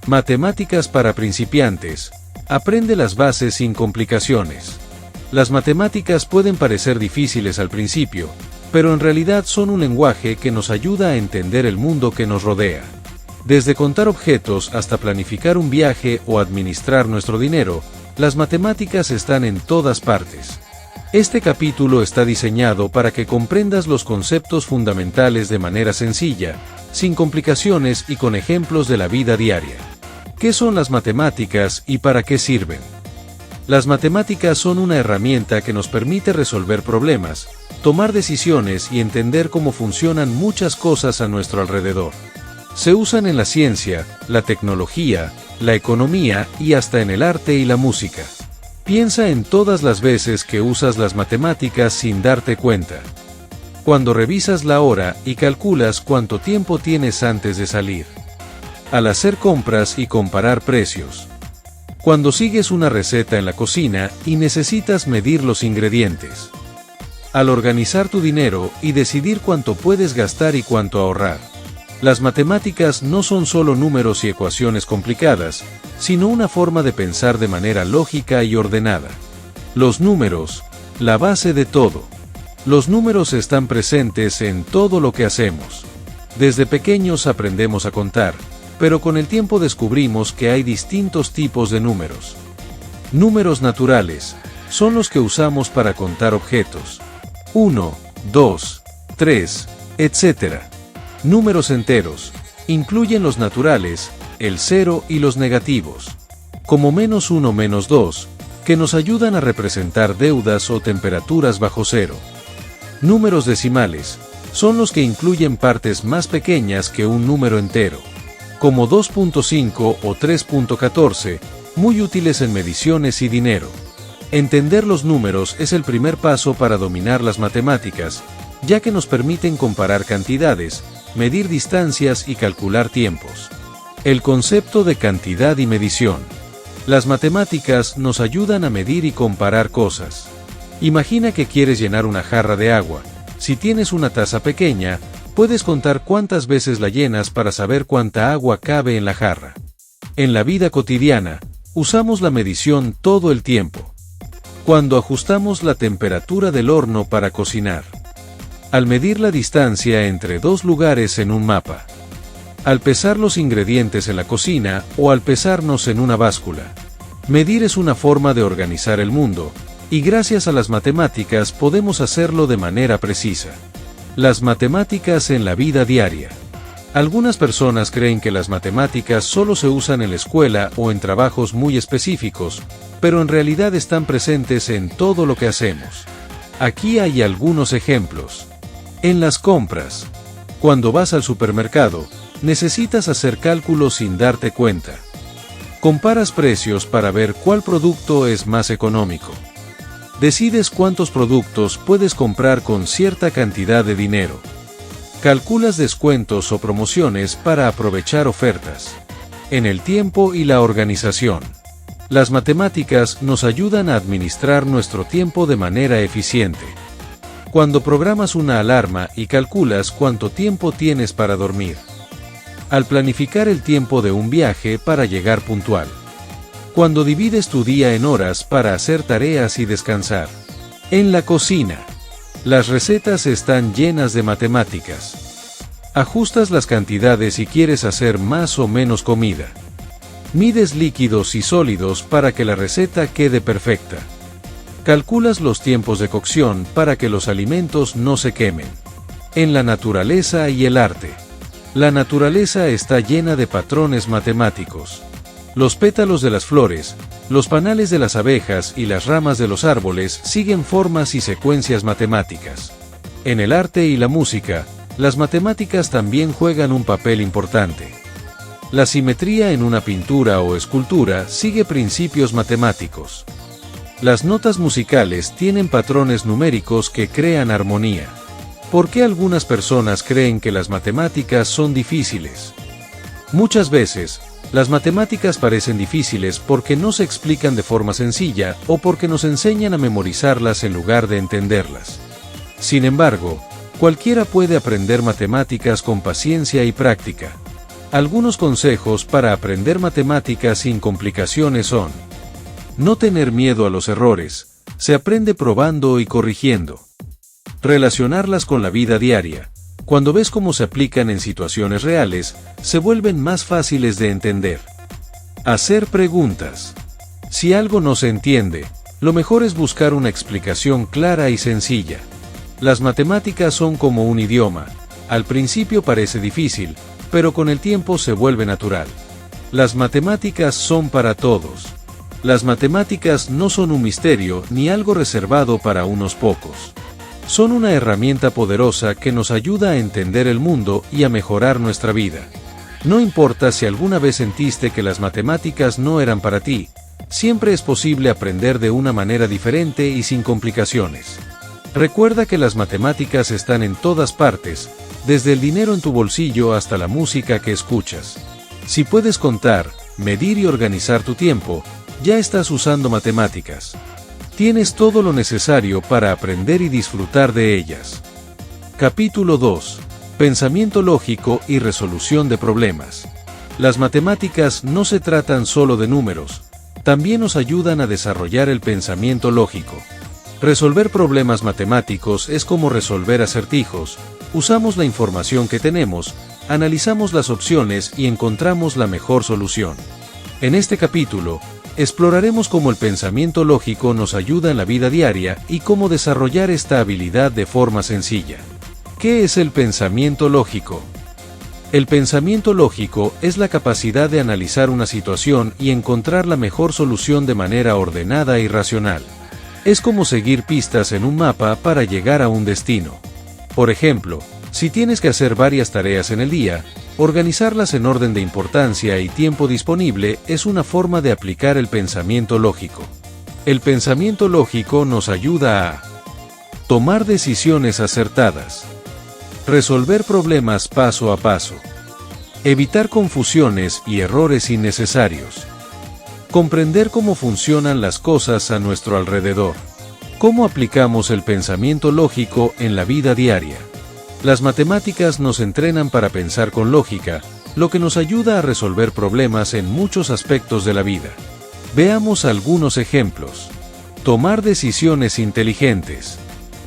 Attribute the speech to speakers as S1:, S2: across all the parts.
S1: Matemáticas para principiantes. Aprende las bases sin complicaciones. Las matemáticas pueden parecer difíciles al principio, pero en realidad son un lenguaje que nos ayuda a entender el mundo que nos rodea. Desde contar objetos hasta planificar un viaje o administrar nuestro dinero, las matemáticas están en todas partes. Este capítulo está diseñado para que comprendas los conceptos fundamentales de manera sencilla, sin complicaciones y con ejemplos de la vida diaria. ¿Qué son las matemáticas y para qué sirven? Las matemáticas son una herramienta que nos permite resolver problemas, tomar decisiones y entender cómo funcionan muchas cosas a nuestro alrededor. Se usan en la ciencia, la tecnología, la economía y hasta en el arte y la música. Piensa en todas las veces que usas las matemáticas sin darte cuenta. Cuando revisas la hora y calculas cuánto tiempo tienes antes de salir. Al hacer compras y comparar precios. Cuando sigues una receta en la cocina y necesitas medir los ingredientes. Al organizar tu dinero y decidir cuánto puedes gastar y cuánto ahorrar. Las matemáticas no son solo números y ecuaciones complicadas, sino una forma de pensar de manera lógica y ordenada. Los números, la base de todo. Los números están presentes en todo lo que hacemos. Desde pequeños aprendemos a contar, pero con el tiempo descubrimos que hay distintos tipos de números. Números naturales son los que usamos para contar objetos. 1, 2, 3, etc. Números enteros incluyen los naturales, el 0 y los negativos, como -1, -2, que nos ayudan a representar deudas o temperaturas bajo cero. Números decimales son los que incluyen partes más pequeñas que un número entero, como 2.5 o 3.14, muy útiles en mediciones y dinero. Entender los números es el primer paso para dominar las matemáticas, ya que nos permiten comparar cantidades, medir distancias y calcular tiempos. El concepto de cantidad y medición. Las matemáticas nos ayudan a medir y comparar cosas. Imagina que quieres llenar una jarra de agua. Si tienes una taza pequeña, puedes contar cuántas veces la llenas para saber cuánta agua cabe en la jarra. En la vida cotidiana, usamos la medición todo el tiempo. Cuando ajustamos la temperatura del horno para cocinar. Al medir la distancia entre dos lugares en un mapa. Al pesar los ingredientes en la cocina o al pesarnos en una báscula. Medir es una forma de organizar el mundo, y gracias a las matemáticas podemos hacerlo de manera precisa. Las matemáticas en la vida diaria. Algunas personas creen que las matemáticas solo se usan en la escuela o en trabajos muy específicos, pero en realidad están presentes en todo lo que hacemos. Aquí hay algunos ejemplos. En las compras. Cuando vas al supermercado, necesitas hacer cálculos sin darte cuenta. Comparas precios para ver cuál producto es más económico. Decides cuántos productos puedes comprar con cierta cantidad de dinero. Calculas descuentos o promociones para aprovechar ofertas. En el tiempo y la organización. Las matemáticas nos ayudan a administrar nuestro tiempo de manera eficiente. Cuando programas una alarma y calculas cuánto tiempo tienes para dormir. Al planificar el tiempo de un viaje para llegar puntual. Cuando divides tu día en horas para hacer tareas y descansar. En la cocina. Las recetas están llenas de matemáticas. Ajustas las cantidades si quieres hacer más o menos comida. Mides líquidos y sólidos para que la receta quede perfecta. Calculas los tiempos de cocción para que los alimentos no se quemen. En la naturaleza y el arte. La naturaleza está llena de patrones matemáticos. Los pétalos de las flores, los panales de las abejas y las ramas de los árboles siguen formas y secuencias matemáticas. En el arte y la música, las matemáticas también juegan un papel importante. La simetría en una pintura o escultura sigue principios matemáticos. Las notas musicales tienen patrones numéricos que crean armonía. ¿Por qué algunas personas creen que las matemáticas son difíciles? Muchas veces, las matemáticas parecen difíciles porque no se explican de forma sencilla o porque nos enseñan a memorizarlas en lugar de entenderlas. Sin embargo, cualquiera puede aprender matemáticas con paciencia y práctica. Algunos consejos para aprender matemáticas sin complicaciones son: no tener miedo a los errores, se aprende probando y corrigiendo. Relacionarlas con la vida diaria. Cuando ves cómo se aplican en situaciones reales, se vuelven más fáciles de entender. Hacer preguntas. Si algo no se entiende, lo mejor es buscar una explicación clara y sencilla. Las matemáticas son como un idioma. Al principio parece difícil, pero con el tiempo se vuelve natural. Las matemáticas son para todos. Las matemáticas no son un misterio ni algo reservado para unos pocos. Son una herramienta poderosa que nos ayuda a entender el mundo y a mejorar nuestra vida. No importa si alguna vez sentiste que las matemáticas no eran para ti, siempre es posible aprender de una manera diferente y sin complicaciones. Recuerda que las matemáticas están en todas partes, desde el dinero en tu bolsillo hasta la música que escuchas. Si puedes contar, medir y organizar tu tiempo, ya estás usando matemáticas. Tienes todo lo necesario para aprender y disfrutar de ellas. Capítulo 2. Pensamiento lógico y resolución de problemas. Las matemáticas no se tratan solo de números, también nos ayudan a desarrollar el pensamiento lógico. Resolver problemas matemáticos es como resolver acertijos. Usamos la información que tenemos, analizamos las opciones y encontramos la mejor solución. En este capítulo, exploraremos cómo el pensamiento lógico nos ayuda en la vida diaria y cómo desarrollar esta habilidad de forma sencilla. ¿Qué es el pensamiento lógico? El pensamiento lógico es la capacidad de analizar una situación y encontrar la mejor solución de manera ordenada y racional. Es como seguir pistas en un mapa para llegar a un destino. Por ejemplo, si tienes que hacer varias tareas en el día, organizarlas en orden de importancia y tiempo disponible es una forma de aplicar el pensamiento lógico. El pensamiento lógico nos ayuda a tomar decisiones acertadas, resolver problemas paso a paso, evitar confusiones y errores innecesarios, comprender cómo funcionan las cosas a nuestro alrededor. ¿Cómo aplicamos el pensamiento lógico en la vida diaria? Las matemáticas nos entrenan para pensar con lógica, lo que nos ayuda a resolver problemas en muchos aspectos de la vida. Veamos algunos ejemplos. Tomar decisiones inteligentes.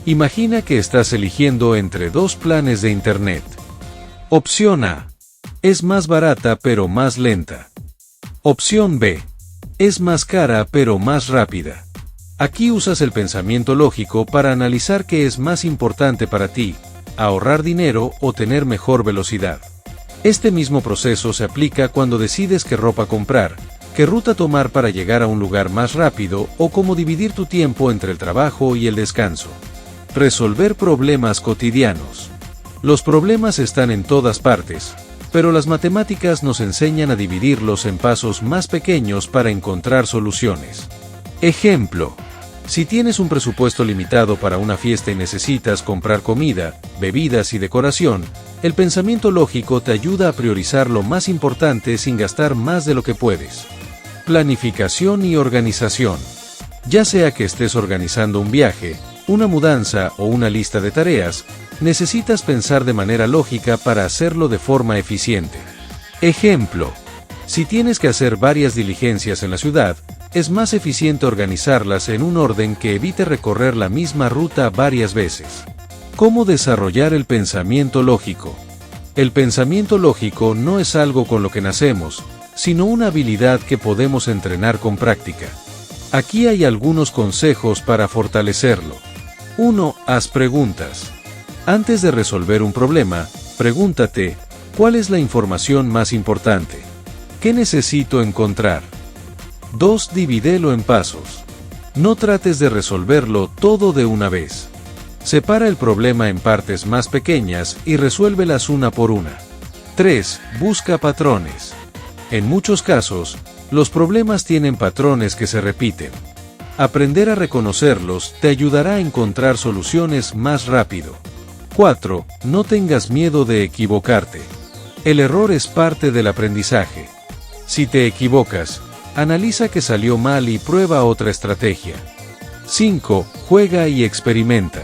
S1: Imagina que estás eligiendo entre dos planes de Internet. Opción A. Es más barata pero más lenta. Opción B. Es más cara pero más rápida. Aquí usas el pensamiento lógico para analizar qué es más importante para ti: ahorrar dinero o tener mejor velocidad. Este mismo proceso se aplica cuando decides qué ropa comprar, qué ruta tomar para llegar a un lugar más rápido o cómo dividir tu tiempo entre el trabajo y el descanso. Resolver problemas cotidianos. Los problemas están en todas partes, pero las matemáticas nos enseñan a dividirlos en pasos más pequeños para encontrar soluciones. Ejemplo: si tienes un presupuesto limitado para una fiesta y necesitas comprar comida, bebidas y decoración, el pensamiento lógico te ayuda a priorizar lo más importante sin gastar más de lo que puedes. Planificación y organización. Ya sea que estés organizando un viaje, una mudanza o una lista de tareas, necesitas pensar de manera lógica para hacerlo de forma eficiente. Ejemplo: si tienes que hacer varias diligencias en la ciudad, es más eficiente organizarlas en un orden que evite recorrer la misma ruta varias veces. ¿Cómo desarrollar el pensamiento lógico? El pensamiento lógico no es algo con lo que nacemos, sino una habilidad que podemos entrenar con práctica. Aquí hay algunos consejos para fortalecerlo. 1. Haz preguntas. Antes de resolver un problema, pregúntate: ¿cuál es la información más importante? ¿Qué necesito encontrar? 2. Divídelo en pasos. No trates de resolverlo todo de una vez. Separa el problema en partes más pequeñas y resuélvelas una por una. 3. Busca patrones. En muchos casos, los problemas tienen patrones que se repiten. Aprender a reconocerlos te ayudará a encontrar soluciones más rápido. 4. No tengas miedo de equivocarte. El error es parte del aprendizaje. Si te equivocas, analiza qué salió mal y prueba otra estrategia. 5. Juega y experimenta.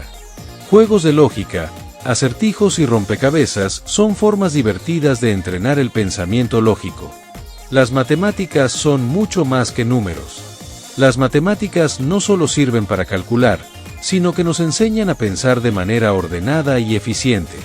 S1: Juegos de lógica, acertijos y rompecabezas son formas divertidas de entrenar el pensamiento lógico. Las matemáticas son mucho más que números. Las matemáticas no solo sirven para calcular, sino que nos enseñan a pensar de manera ordenada y eficiente.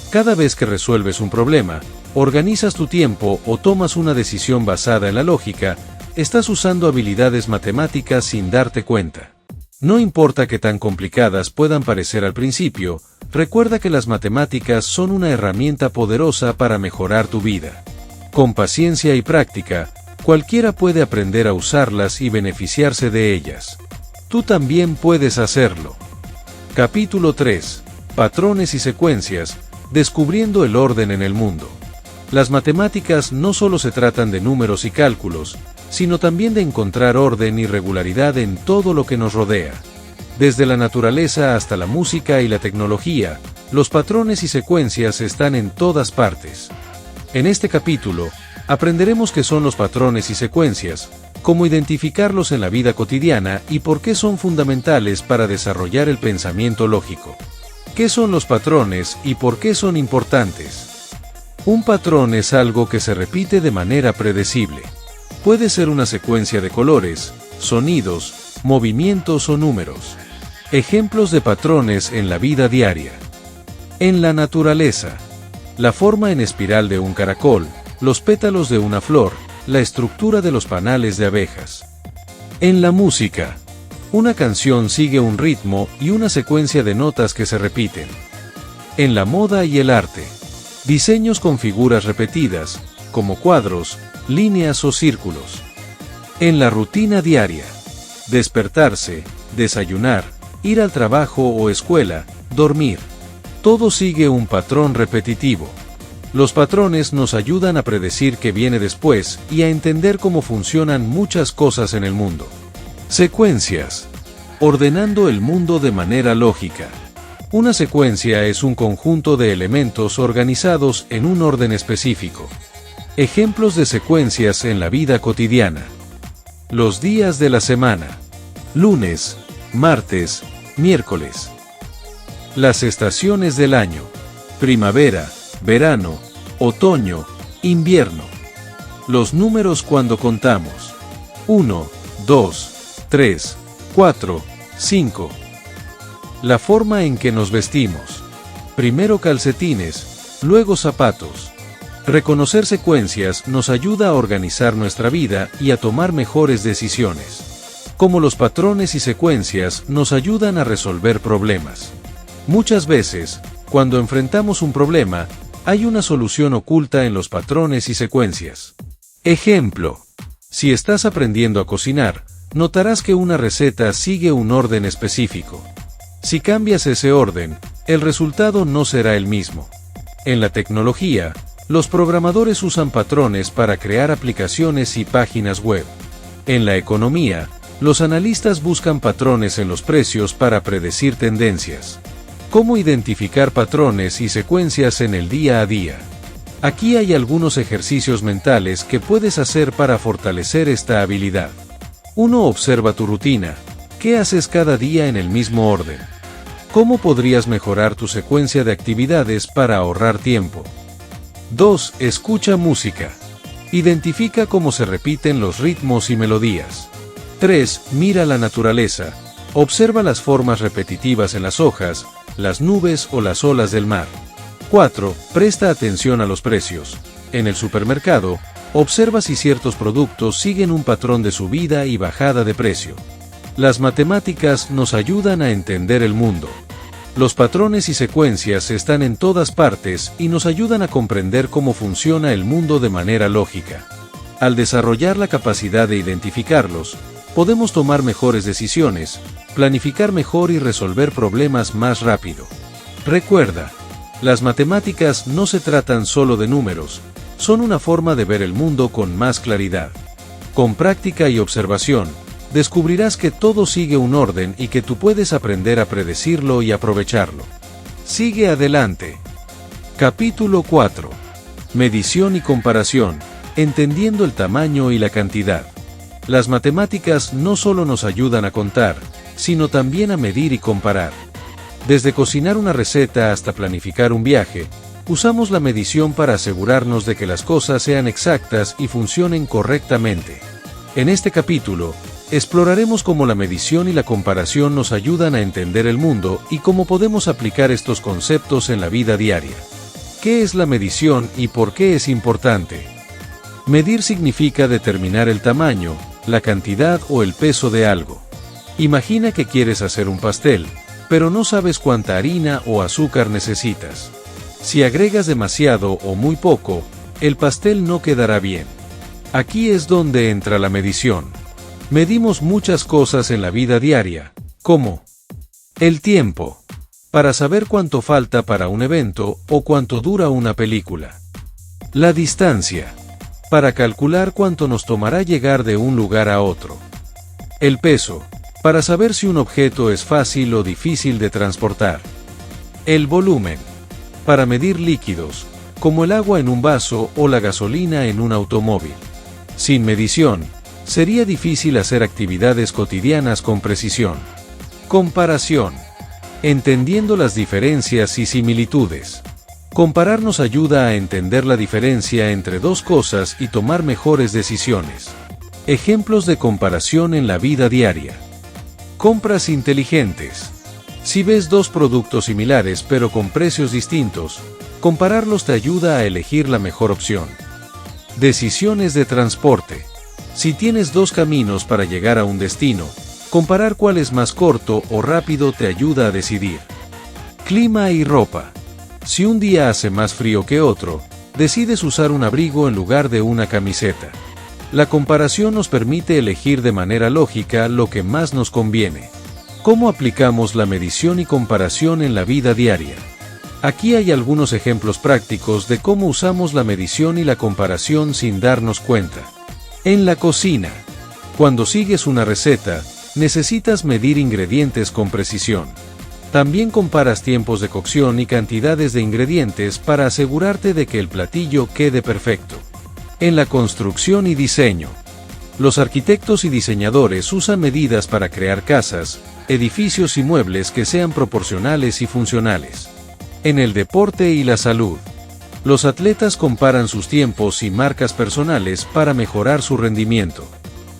S1: Cada vez que resuelves un problema, organizas tu tiempo o tomas una decisión basada en la lógica, estás usando habilidades matemáticas sin darte cuenta. No importa qué tan complicadas puedan parecer al principio, recuerda que las matemáticas son una herramienta poderosa para mejorar tu vida. Con paciencia y práctica, cualquiera puede aprender a usarlas y beneficiarse de ellas. Tú también puedes hacerlo. Capítulo 3. Patrones y secuencias, descubriendo el orden en el mundo. Las matemáticas no solo se tratan de números y cálculos, sino también de encontrar orden y regularidad en todo lo que nos rodea. Desde la naturaleza hasta la música y la tecnología, los patrones y secuencias están en todas partes. En este capítulo, aprenderemos qué son los patrones y secuencias, cómo identificarlos en la vida cotidiana y por qué son fundamentales para desarrollar el pensamiento lógico. ¿Qué son los patrones y por qué son importantes? Un patrón es algo que se repite de manera predecible. Puede ser una secuencia de colores, sonidos, movimientos o números. Ejemplos de patrones en la vida diaria. En la naturaleza. La forma en espiral de un caracol, los pétalos de una flor, la estructura de los panales de abejas. En la música. Una canción sigue un ritmo y una secuencia de notas que se repiten. En la moda y el arte. Diseños con figuras repetidas, como cuadros, líneas o círculos. En la rutina diaria. Despertarse, desayunar, ir al trabajo o escuela, dormir. Todo sigue un patrón repetitivo. Los patrones nos ayudan a predecir qué viene después y a entender cómo funcionan muchas cosas en el mundo. Secuencias. Ordenando el mundo de manera lógica. Una secuencia es un conjunto de elementos organizados en un orden específico. Ejemplos de secuencias en la vida cotidiana. Los días de la semana. Lunes, martes, miércoles. Las estaciones del año. Primavera, verano, otoño, invierno. Los números cuando contamos. 1, 2, 3, 4, 5. La forma en que nos vestimos. Primero calcetines, luego zapatos. Reconocer secuencias nos ayuda a organizar nuestra vida y a tomar mejores decisiones. Como los patrones y secuencias nos ayudan a resolver problemas. Muchas veces, cuando enfrentamos un problema, hay una solución oculta en los patrones y secuencias. Ejemplo. Si estás aprendiendo a cocinar, notarás que una receta sigue un orden específico. Si cambias ese orden, el resultado no será el mismo. En la tecnología, los programadores usan patrones para crear aplicaciones y páginas web. En la economía, los analistas buscan patrones en los precios para predecir tendencias. ¿Cómo identificar patrones y secuencias en el día a día? Aquí hay algunos ejercicios mentales que puedes hacer para fortalecer esta habilidad. 1. Observa tu rutina. ¿Qué haces cada día en el mismo orden? ¿Cómo podrías mejorar tu secuencia de actividades para ahorrar tiempo? 2. Escucha música. Identifica cómo se repiten los ritmos y melodías. 3. Mira la naturaleza. Observa las formas repetitivas en las hojas, las nubes o las olas del mar. 4. Presta atención a los precios. En el supermercado, observa si ciertos productos siguen un patrón de subida y bajada de precio. Las matemáticas nos ayudan a entender el mundo. Los patrones y secuencias están en todas partes y nos ayudan a comprender cómo funciona el mundo de manera lógica. Al desarrollar la capacidad de identificarlos, podemos tomar mejores decisiones, planificar mejor y resolver problemas más rápido. Recuerda, las matemáticas no se tratan solo de números, son una forma de ver el mundo con más claridad. Con práctica y observación, descubrirás que todo sigue un orden y que tú puedes aprender a predecirlo y aprovecharlo. Sigue adelante. Capítulo 4. Medición y comparación, entendiendo el tamaño y la cantidad. Las matemáticas no solo nos ayudan a contar, sino también a medir y comparar. Desde cocinar una receta hasta planificar un viaje, usamos la medición para asegurarnos de que las cosas sean exactas y funcionen correctamente. En este capítulo, exploraremos cómo la medición y la comparación nos ayudan a entender el mundo y cómo podemos aplicar estos conceptos en la vida diaria. ¿Qué es la medición y por qué es importante? Medir significa determinar el tamaño, la cantidad o el peso de algo. Imagina que quieres hacer un pastel, pero no sabes cuánta harina o azúcar necesitas. Si agregas demasiado o muy poco, el pastel no quedará bien. Aquí es donde entra la medición. Medimos muchas cosas en la vida diaria, como el tiempo, para saber cuánto falta para un evento o cuánto dura una película. La distancia, para calcular cuánto nos tomará llegar de un lugar a otro. El peso, para saber si un objeto es fácil o difícil de transportar. El volumen, para medir líquidos, como el agua en un vaso o la gasolina en un automóvil. Sin medición, sería difícil hacer actividades cotidianas con precisión. Comparación. Entendiendo las diferencias y similitudes. Comparar nos ayuda a entender la diferencia entre dos cosas y tomar mejores decisiones. Ejemplos de comparación en la vida diaria. Compras inteligentes. Si ves dos productos similares pero con precios distintos, compararlos te ayuda a elegir la mejor opción. Decisiones de transporte. Si tienes dos caminos para llegar a un destino, comparar cuál es más corto o rápido te ayuda a decidir. Clima y ropa. Si un día hace más frío que otro, decides usar un abrigo en lugar de una camiseta. La comparación nos permite elegir de manera lógica lo que más nos conviene. ¿Cómo aplicamos la medición y comparación en la vida diaria? Aquí hay algunos ejemplos prácticos de cómo usamos la medición y la comparación sin darnos cuenta. En la cocina. Cuando sigues una receta, necesitas medir ingredientes con precisión. También comparas tiempos de cocción y cantidades de ingredientes para asegurarte de que el platillo quede perfecto. En la construcción y diseño. Los arquitectos y diseñadores usan medidas para crear casas, edificios y muebles que sean proporcionales y funcionales. En el deporte y la salud. Los atletas comparan sus tiempos y marcas personales para mejorar su rendimiento.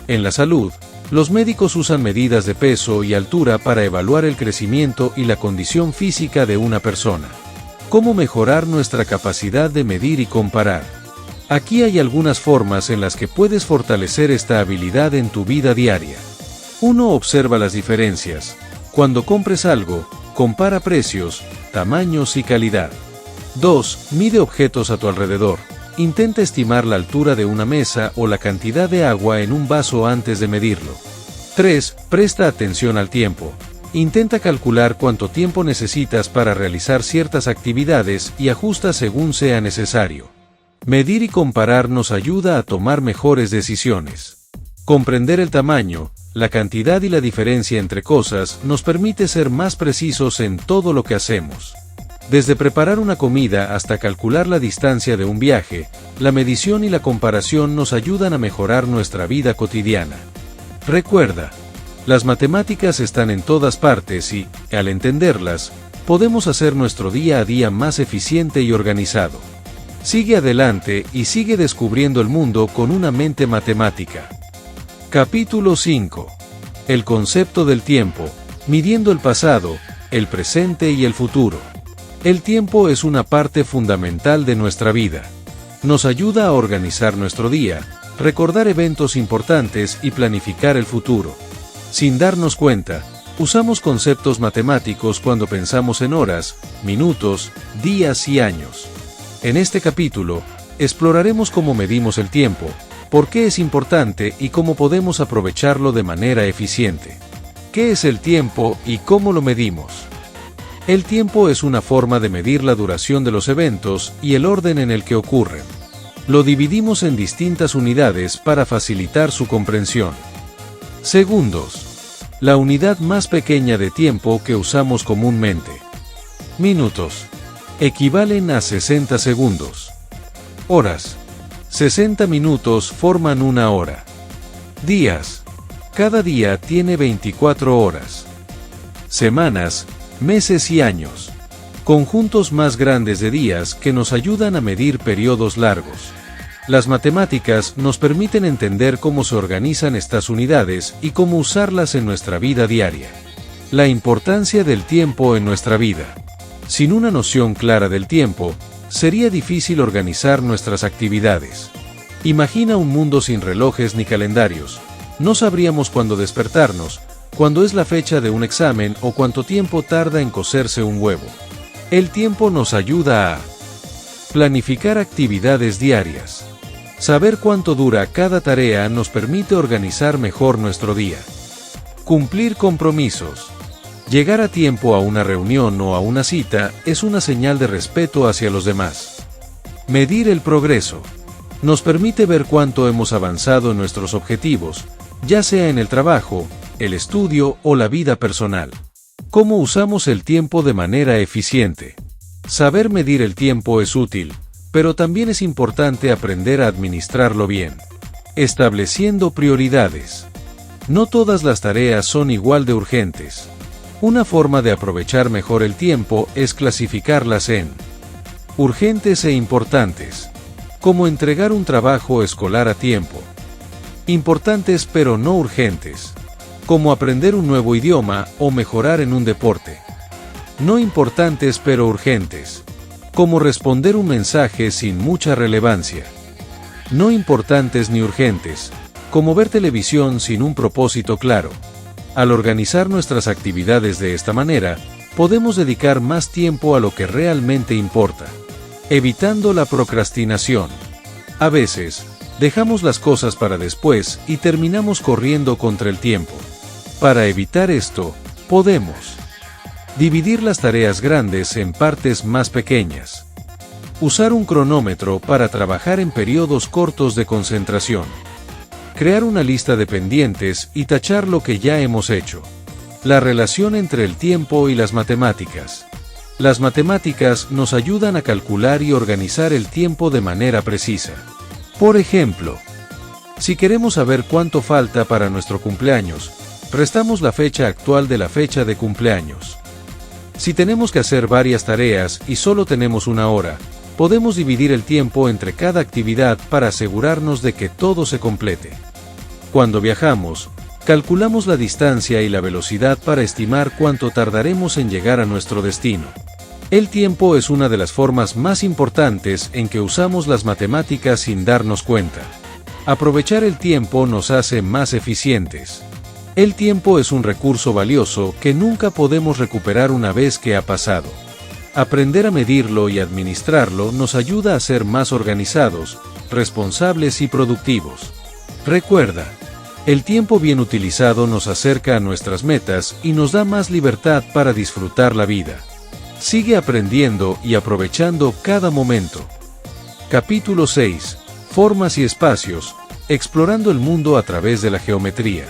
S1: En la salud, los médicos usan medidas de peso y altura para evaluar el crecimiento y la condición física de una persona. ¿Cómo mejorar nuestra capacidad de medir y comparar? Aquí hay algunas formas en las que puedes fortalecer esta habilidad en tu vida diaria. 1. Observa las diferencias. Cuando compres algo, compara precios, tamaños y calidad. 2. Mide objetos a tu alrededor. Intenta estimar la altura de una mesa o la cantidad de agua en un vaso antes de medirlo. 3. Presta atención al tiempo. Intenta calcular cuánto tiempo necesitas para realizar ciertas actividades y ajusta según sea necesario. Medir y comparar nos ayuda a tomar mejores decisiones. Comprender el tamaño, la cantidad y la diferencia entre cosas nos permite ser más precisos en todo lo que hacemos. Desde preparar una comida hasta calcular la distancia de un viaje, la medición y la comparación nos ayudan a mejorar nuestra vida cotidiana. Recuerda, las matemáticas están en todas partes y, al entenderlas, podemos hacer nuestro día a día más eficiente y organizado. Sigue adelante y sigue descubriendo el mundo con una mente matemática. Capítulo 5. El concepto del tiempo, midiendo el pasado, el presente y el futuro. El tiempo es una parte fundamental de nuestra vida. Nos ayuda a organizar nuestro día, recordar eventos importantes y planificar el futuro. Sin darnos cuenta, usamos conceptos matemáticos cuando pensamos en horas, minutos, días y años. En este capítulo, exploraremos cómo medimos el tiempo, por qué es importante y cómo podemos aprovecharlo de manera eficiente. ¿Qué es el tiempo y cómo lo medimos? El tiempo es una forma de medir la duración de los eventos y el orden en el que ocurren. Lo dividimos en distintas unidades para facilitar su comprensión. Segundos. La unidad más pequeña de tiempo que usamos comúnmente. Minutos. Equivalen a 60 segundos. Horas. 60 minutos forman una hora. Días. Cada día tiene 24 horas. Semanas. meses y años. Conjuntos más grandes de días que nos ayudan a medir periodos largos. Las matemáticas nos permiten entender cómo se organizan estas unidades y cómo usarlas en nuestra vida diaria. La importancia del tiempo en nuestra vida. Sin una noción clara del tiempo, sería difícil organizar nuestras actividades. Imagina un mundo sin relojes ni calendarios. No sabríamos cuándo despertarnos, cuándo es la fecha de un examen o cuánto tiempo tarda en cocerse un huevo. El tiempo nos ayuda a planificar actividades diarias. Saber cuánto dura cada tarea nos permite organizar mejor nuestro día. Cumplir compromisos. Llegar a tiempo a una reunión o a una cita es una señal de respeto hacia los demás. Medir el progreso. Nos permite ver cuánto hemos avanzado en nuestros objetivos, ya sea en el trabajo, el estudio o la vida personal. ¿Cómo usamos el tiempo de manera eficiente? Saber medir el tiempo es útil, pero también es importante aprender a administrarlo bien. Estableciendo prioridades. No todas las tareas son igual de urgentes. Una forma de aprovechar mejor el tiempo es clasificarlas en urgentes e importantes, como entregar un trabajo escolar a tiempo. Importantes pero no urgentes, como aprender un nuevo idioma o mejorar en un deporte. No importantes pero urgentes, como responder un mensaje sin mucha relevancia. No importantes ni urgentes, como ver televisión sin un propósito claro. Al organizar nuestras actividades de esta manera, podemos dedicar más tiempo a lo que realmente importa. Evitando la procrastinación. A veces, dejamos las cosas para después y terminamos corriendo contra el tiempo. Para evitar esto, podemos dividir las tareas grandes en partes más pequeñas. Usar un cronómetro para trabajar en periodos cortos de concentración. Crear una lista de pendientes y tachar lo que ya hemos hecho. La relación entre el tiempo y las matemáticas. Las matemáticas nos ayudan a calcular y organizar el tiempo de manera precisa. Por ejemplo, si queremos saber cuánto falta para nuestro cumpleaños, restamos la fecha actual de la fecha de cumpleaños. Si tenemos que hacer varias tareas y solo tenemos una hora, podemos dividir el tiempo entre cada actividad para asegurarnos de que todo se complete. Cuando viajamos, calculamos la distancia y la velocidad para estimar cuánto tardaremos en llegar a nuestro destino. El tiempo es una de las formas más importantes en que usamos las matemáticas sin darnos cuenta. Aprovechar el tiempo nos hace más eficientes. El tiempo es un recurso valioso que nunca podemos recuperar una vez que ha pasado. Aprender a medirlo y administrarlo nos ayuda a ser más organizados, responsables y productivos. Recuerda, el tiempo bien utilizado nos acerca a nuestras metas y nos da más libertad para disfrutar la vida. Sigue aprendiendo y aprovechando cada momento. Capítulo 6. Formas y espacios, explorando el mundo a través de la geometría.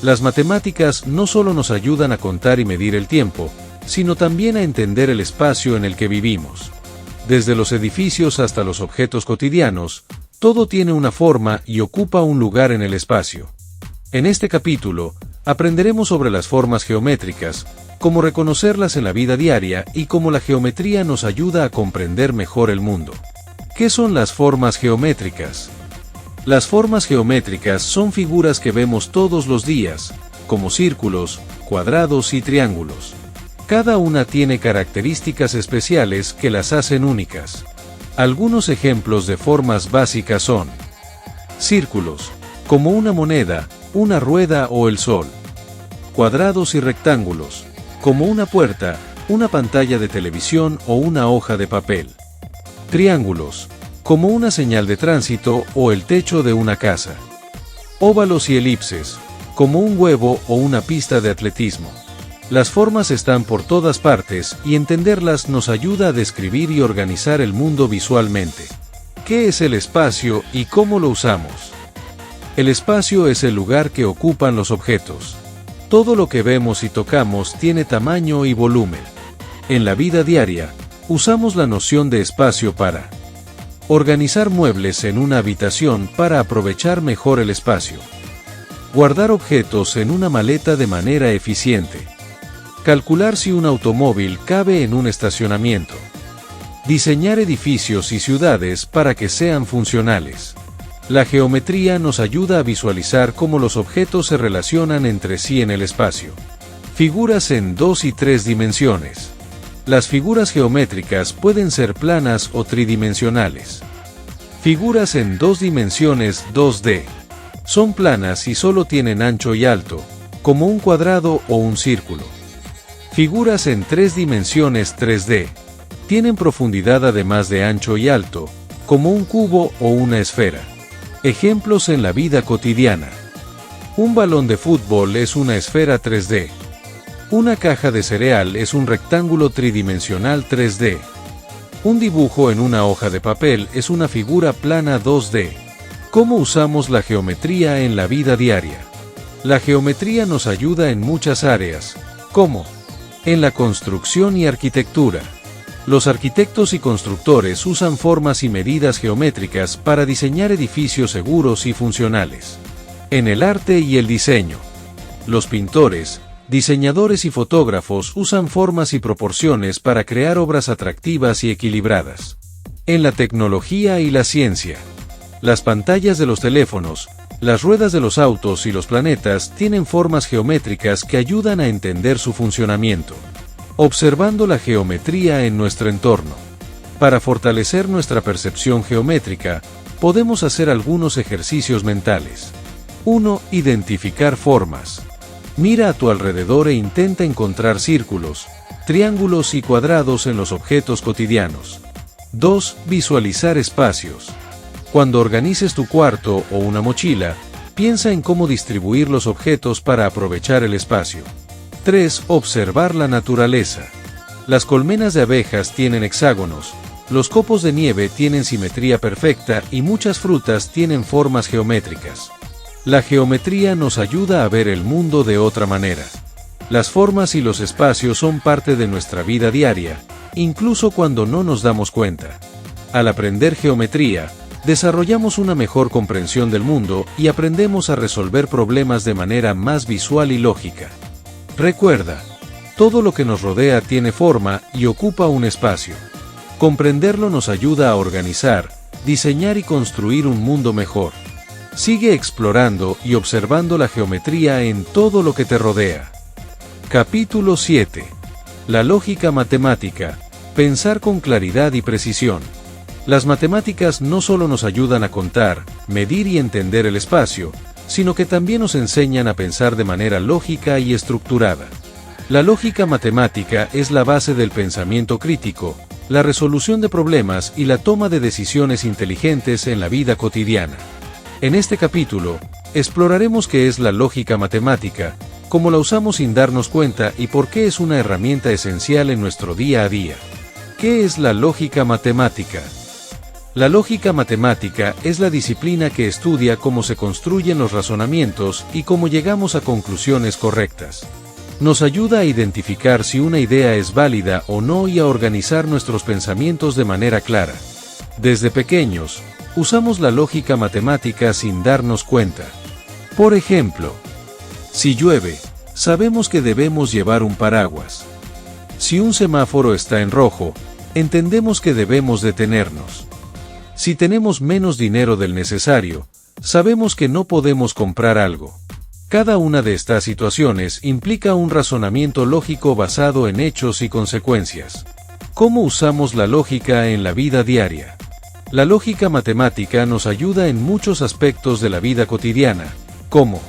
S1: Las matemáticas no solo nos ayudan a contar y medir el tiempo, sino también a entender el espacio en el que vivimos. Desde los edificios hasta los objetos cotidianos, todo tiene una forma y ocupa un lugar en el espacio. En este capítulo, aprenderemos sobre las formas geométricas, cómo reconocerlas en la vida diaria y cómo la geometría nos ayuda a comprender mejor el mundo. ¿Qué son las formas geométricas? Las formas geométricas son figuras que vemos todos los días, como círculos, cuadrados y triángulos. Cada una tiene características especiales que las hacen únicas. Algunos ejemplos de formas básicas son círculos, como una moneda, una rueda o el sol. Cuadrados y rectángulos, como una puerta, una pantalla de televisión o una hoja de papel. Triángulos, como una señal de tránsito o el techo de una casa. Óvalos y elipses, como un huevo o una pista de atletismo. Las formas están por todas partes y entenderlas nos ayuda a describir y organizar el mundo visualmente. ¿Qué es el espacio y cómo lo usamos? El espacio es el lugar que ocupan los objetos. Todo lo que vemos y tocamos tiene tamaño y volumen. En la vida diaria, usamos la noción de espacio para organizar muebles en una habitación para aprovechar mejor el espacio. Guardar objetos en una maleta de manera eficiente. Calcular si un automóvil cabe en un estacionamiento. Diseñar edificios y ciudades para que sean funcionales. La geometría nos ayuda a visualizar cómo los objetos se relacionan entre sí en el espacio. Figuras en 2 y 3 dimensiones. Las figuras geométricas pueden ser planas o tridimensionales. Figuras en 2 dimensiones 2D. Son planas y solo tienen ancho y alto, como un cuadrado o un círculo. Figuras en 3 dimensiones 3D. Tienen profundidad además de ancho y alto, como un cubo o una esfera. Ejemplos en la vida cotidiana. Un balón de fútbol es una esfera 3D. Una caja de cereal es un rectángulo tridimensional 3D. Un dibujo en una hoja de papel es una figura plana 2D. ¿Cómo usamos la geometría en la vida diaria? La geometría nos ayuda en muchas áreas, como en la construcción y arquitectura. Los arquitectos y constructores usan formas y medidas geométricas para diseñar edificios seguros y funcionales. En el arte y el diseño. Los pintores, diseñadores y fotógrafos usan formas y proporciones para crear obras atractivas y equilibradas. En la tecnología y la ciencia. Las pantallas de los teléfonos, las ruedas de los autos y los planetas tienen formas geométricas que ayudan a entender su funcionamiento. Observando la geometría en nuestro entorno. Para fortalecer nuestra percepción geométrica, podemos hacer algunos ejercicios mentales. 1. Identificar formas. Mira a tu alrededor e intenta encontrar círculos, triángulos y cuadrados en los objetos cotidianos. 2. Visualizar espacios. Cuando organices tu cuarto o una mochila, piensa en cómo distribuir los objetos para aprovechar el espacio. 3. Observar la naturaleza. Las colmenas de abejas tienen hexágonos, los copos de nieve tienen simetría perfecta y muchas frutas tienen formas geométricas. La geometría nos ayuda a ver el mundo de otra manera. Las formas y los espacios son parte de nuestra vida diaria, incluso cuando no nos damos cuenta. Al aprender geometría, desarrollamos una mejor comprensión del mundo y aprendemos a resolver problemas de manera más visual y lógica. Recuerda, todo lo que nos rodea tiene forma y ocupa un espacio. Comprenderlo nos ayuda a organizar, diseñar y construir un mundo mejor. Sigue explorando y observando la geometría en todo lo que te rodea. Capítulo 7. La lógica matemática. Pensar con claridad y precisión. Las matemáticas no solo nos ayudan a contar, medir y entender el espacio, sino que también nos enseñan a pensar de manera lógica y estructurada. La lógica matemática es la base del pensamiento crítico, la resolución de problemas y la toma de decisiones inteligentes en la vida cotidiana. En este capítulo, exploraremos qué es la lógica matemática, cómo la usamos sin darnos cuenta y por qué es una herramienta esencial en nuestro día a día. ¿Qué es la lógica matemática? La lógica matemática es la disciplina que estudia cómo se construyen los razonamientos y cómo llegamos a conclusiones correctas. Nos ayuda a identificar si una idea es válida o no y a organizar nuestros pensamientos de manera clara. Desde pequeños, usamos la lógica matemática sin darnos cuenta. Por ejemplo, si llueve, sabemos que debemos llevar un paraguas. Si un semáforo está en rojo, entendemos que debemos detenernos. Si tenemos menos dinero del necesario, sabemos que no podemos comprar algo. Cada una de estas situaciones implica un razonamiento lógico basado en hechos y consecuencias. ¿Cómo usamos la lógica en la vida diaria? La lógica matemática nos ayuda en muchos aspectos de la vida cotidiana, como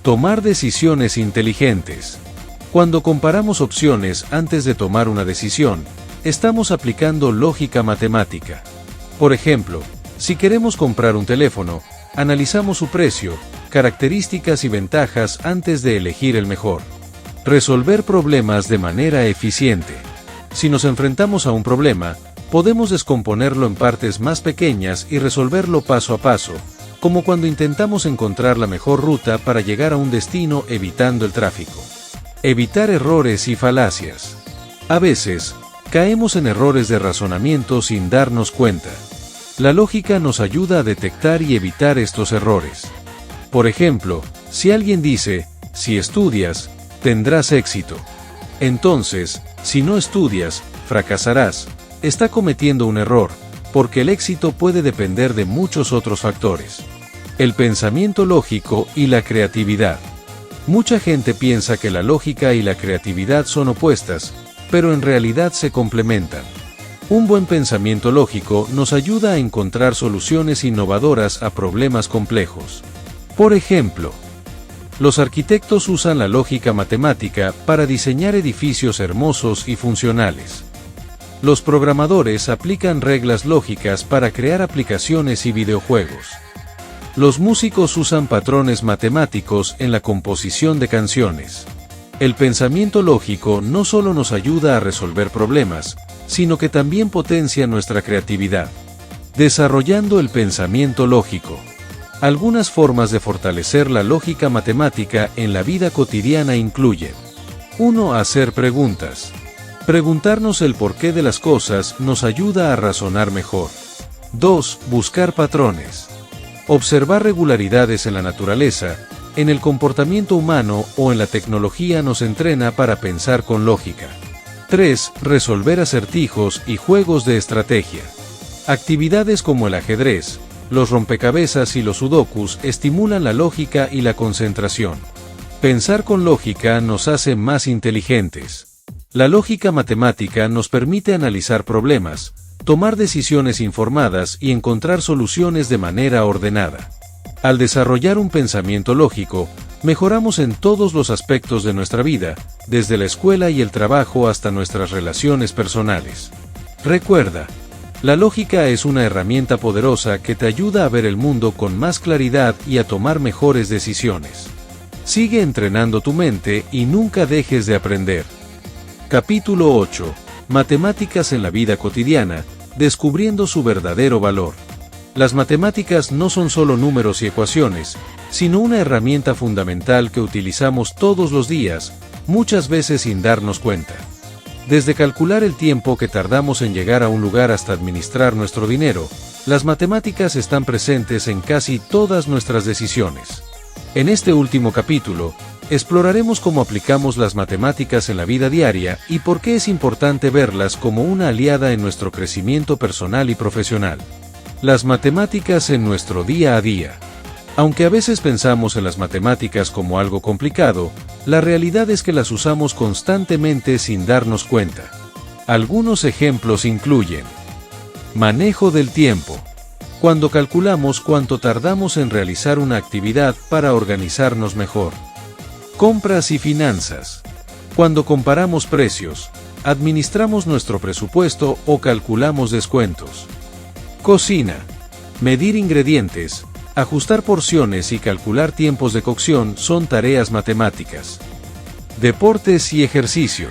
S1: tomar decisiones inteligentes. Cuando comparamos opciones antes de tomar una decisión, estamos aplicando lógica matemática. Por ejemplo, si queremos comprar un teléfono, analizamos su precio, características y ventajas antes de elegir el mejor. Resolver problemas de manera eficiente. Si nos enfrentamos a un problema, podemos descomponerlo en partes más pequeñas y resolverlo paso a paso, como cuando intentamos encontrar la mejor ruta para llegar a un destino evitando el tráfico. Evitar errores y falacias. A veces, caemos en errores de razonamiento sin darnos cuenta. La lógica nos ayuda a detectar y evitar estos errores. Por ejemplo, si alguien dice, si estudias, tendrás éxito. Entonces, si no estudias, fracasarás. Está cometiendo un error, porque el éxito puede depender de muchos otros factores. El pensamiento lógico y la creatividad. Mucha gente piensa que la lógica y la creatividad son opuestas, pero en realidad se complementan. Un buen pensamiento lógico nos ayuda a encontrar soluciones innovadoras a problemas complejos. Por ejemplo, los arquitectos usan la lógica matemática para diseñar edificios hermosos y funcionales. Los programadores aplican reglas lógicas para crear aplicaciones y videojuegos. Los músicos usan patrones matemáticos en la composición de canciones. El pensamiento lógico no solo nos ayuda a resolver problemas, sino que también potencia nuestra creatividad. Desarrollando el pensamiento lógico. Algunas formas de fortalecer la lógica matemática en la vida cotidiana incluyen: 1. Hacer preguntas. Preguntarnos el porqué de las cosas nos ayuda a razonar mejor. 2. Buscar patrones. Observar regularidades en la naturaleza, en el comportamiento humano o en la tecnología nos entrena para pensar con lógica. 3. Resolver acertijos y juegos de estrategia. Actividades como el ajedrez, los rompecabezas y los sudokus estimulan la lógica y la concentración. Pensar con lógica nos hace más inteligentes. La lógica matemática nos permite analizar problemas, tomar decisiones informadas y encontrar soluciones de manera ordenada. Al desarrollar un pensamiento lógico, mejoramos en todos los aspectos de nuestra vida, desde la escuela y el trabajo hasta nuestras relaciones personales. Recuerda, la lógica es una herramienta poderosa que te ayuda a ver el mundo con más claridad y a tomar mejores decisiones. Sigue entrenando tu mente y nunca dejes de aprender. Capítulo 8. Matemáticas en la vida cotidiana, descubriendo su verdadero valor. Las matemáticas no son solo números y ecuaciones, sino una herramienta fundamental que utilizamos todos los días, muchas veces sin darnos cuenta. Desde calcular el tiempo que tardamos en llegar a un lugar hasta administrar nuestro dinero, las matemáticas están presentes en casi todas nuestras decisiones. En este último capítulo, exploraremos cómo aplicamos las matemáticas en la vida diaria y por qué es importante verlas como una aliada en nuestro crecimiento personal y profesional. Las matemáticas en nuestro día a día. Aunque a veces pensamos en las matemáticas como algo complicado, la realidad es que las usamos constantemente sin darnos cuenta. Algunos ejemplos incluyen: manejo del tiempo. Cuando calculamos cuánto tardamos en realizar una actividad para organizarnos mejor. Compras y finanzas. Cuando comparamos precios, administramos nuestro presupuesto o calculamos descuentos. Cocina. Medir ingredientes, ajustar porciones y calcular tiempos de cocción son tareas matemáticas. Deportes y ejercicio.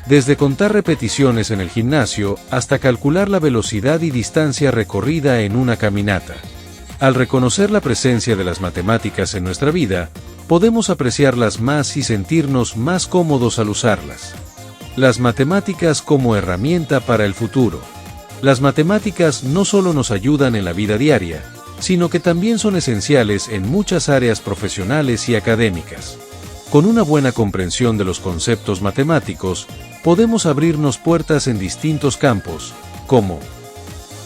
S1: Desde contar repeticiones en el gimnasio hasta calcular la velocidad y distancia recorrida en una caminata. Al reconocer la presencia de las matemáticas en nuestra vida, podemos apreciarlas más y sentirnos más cómodos al usarlas. Las matemáticas como herramienta para el futuro. Las matemáticas no solo nos ayudan en la vida diaria, sino que también son esenciales en muchas áreas profesionales y académicas. Con una buena comprensión de los conceptos matemáticos, podemos abrirnos puertas en distintos campos, como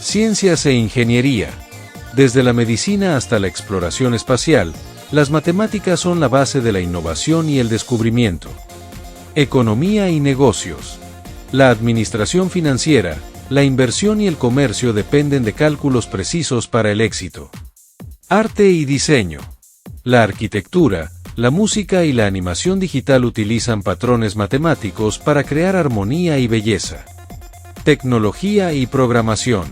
S1: ciencias e ingeniería. Desde la medicina hasta la exploración espacial, las matemáticas son la base de la innovación y el descubrimiento. Economía y negocios. La administración financiera, la inversión y el comercio dependen de cálculos precisos para el éxito. Arte y diseño. La arquitectura, la música y la animación digital utilizan patrones matemáticos para crear armonía y belleza. Tecnología y programación.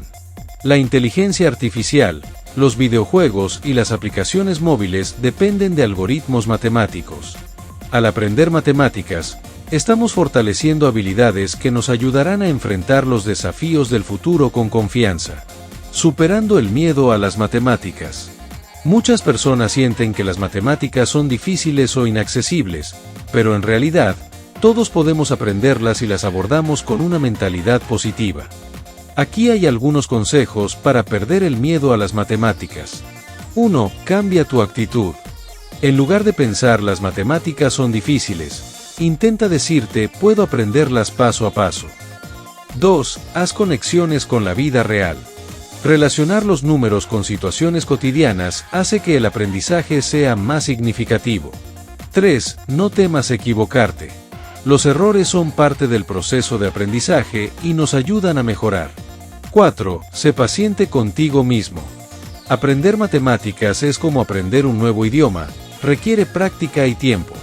S1: La inteligencia artificial, los videojuegos y las aplicaciones móviles dependen de algoritmos matemáticos. Al aprender matemáticas, estamos fortaleciendo habilidades que nos ayudarán a enfrentar los desafíos del futuro con confianza. Superando el miedo a las matemáticas. Muchas personas sienten que las matemáticas son difíciles o inaccesibles, pero en realidad, todos podemos aprenderlas si las abordamos con una mentalidad positiva. Aquí hay algunos consejos para perder el miedo a las matemáticas. 1. Cambia tu actitud. En lugar de pensar las matemáticas son difíciles, Intenta decirte, puedo aprenderlas paso a paso. 2. Haz conexiones con la vida real. Relacionar los números con situaciones cotidianas hace que el aprendizaje sea más significativo. 3. No temas equivocarte. Los errores son parte del proceso de aprendizaje y nos ayudan a mejorar. 4. Sé paciente contigo mismo. Aprender matemáticas es como aprender un nuevo idioma, requiere práctica y tiempo.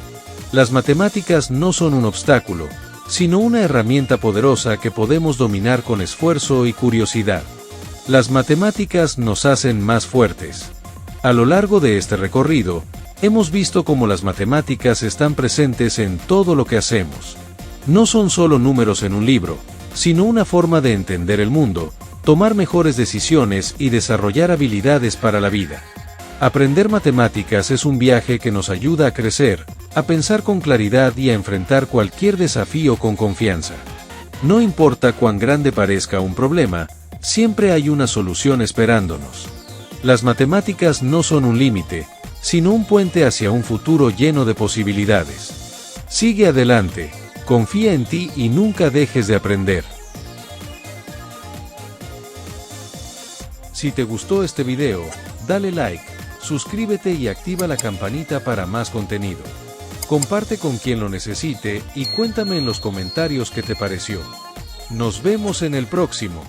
S1: Las matemáticas no son un obstáculo, sino una herramienta poderosa que podemos dominar con esfuerzo y curiosidad. Las matemáticas nos hacen más fuertes. A lo largo de este recorrido, hemos visto cómo las matemáticas están presentes en todo lo que hacemos. No son solo números en un libro, sino una forma de entender el mundo, tomar mejores decisiones y desarrollar habilidades para la vida. Aprender matemáticas es un viaje que nos ayuda a crecer, a pensar con claridad y a enfrentar cualquier desafío con confianza. No importa cuán grande parezca un problema, siempre hay una solución esperándonos. Las matemáticas no son un límite, sino un puente hacia un futuro lleno de posibilidades. Sigue adelante, confía en ti y nunca dejes de aprender. Si te gustó este video, dale like, suscríbete y activa la campanita para más contenido. Comparte con quien lo necesite y cuéntame en los comentarios qué te pareció. Nos vemos en el próximo.